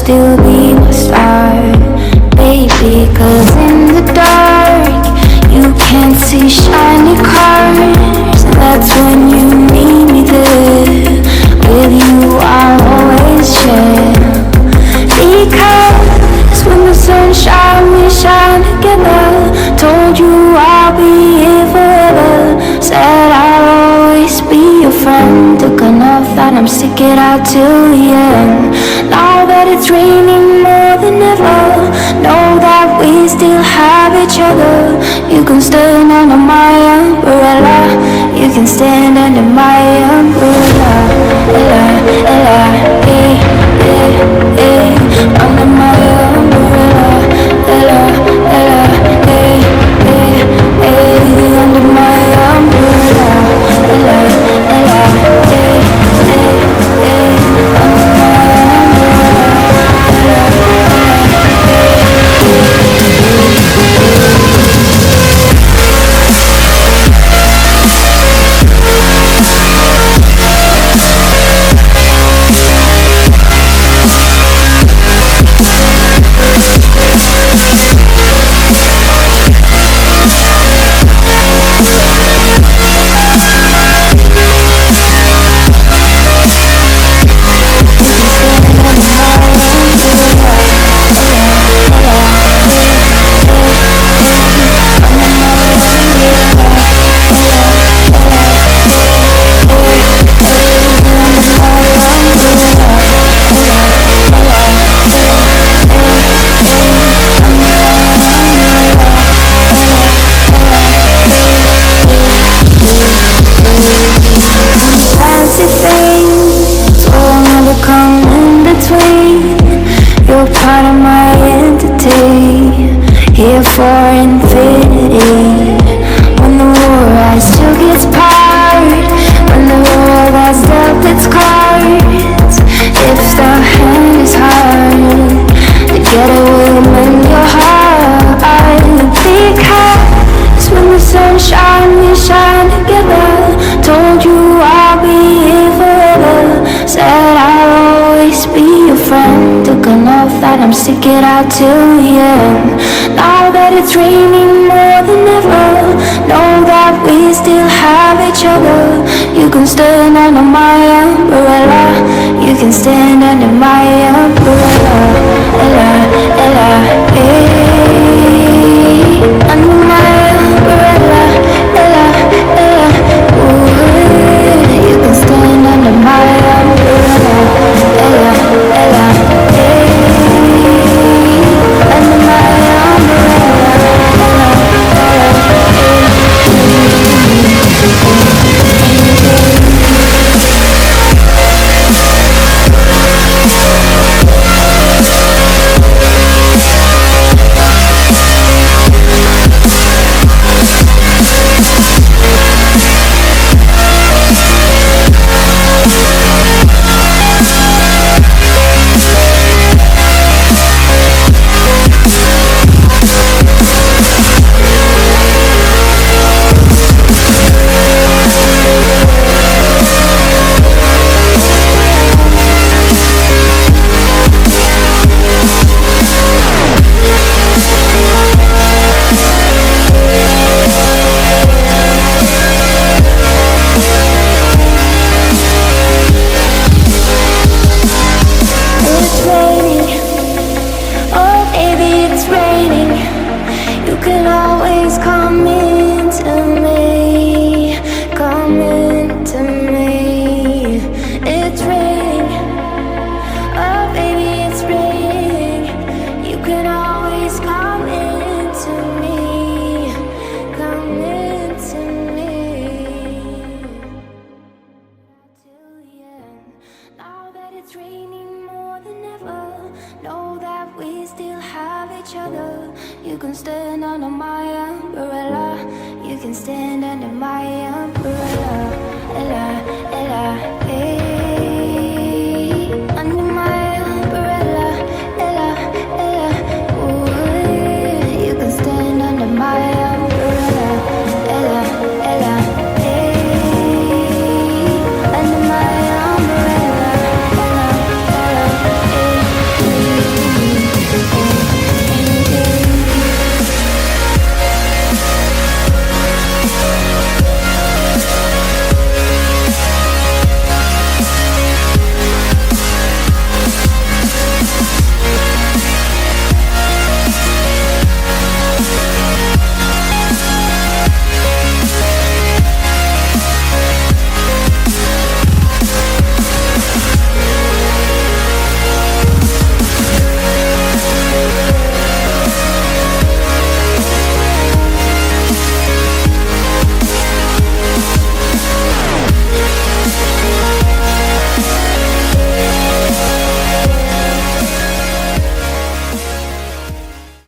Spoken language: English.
still be my star, baby. Cause in the dark you can't see shiny cars, and that's when you need me there. With you I'll always share, because when the sun shines we shine together. Told you I'll be here forever, said I'll always be your friend. Took an oath that I'm stick it out till the end. Now that it's raining more than ever, know that we still have each other. You can stand under my umbrella, you can stand under my umbrella, ella, ella, eh, eh, eh, under my umbrella, ella, ella, eh, eh, eh, under my umbrella, ella, ella, eh, eh, eh, under my here for infinity. When the war still gets part, when the world has dealt its cards, if the hand is hard, together we'll mend your heart. Because when the sun shines we shine together. Told you I'll be here forever, said I'll always be your friend. Took an oath that I'm stick it out till the end. Now that it's raining more than ever, know that we still have each other. You can stand under my umbrella, you can stand under my umbrella, ella, ella, eh, under my umbrella, ella, ella, ooh, you can stand under my umbrella, ella, ella, eh, under my You can stand under my umbrella, you can stand under my umbrella.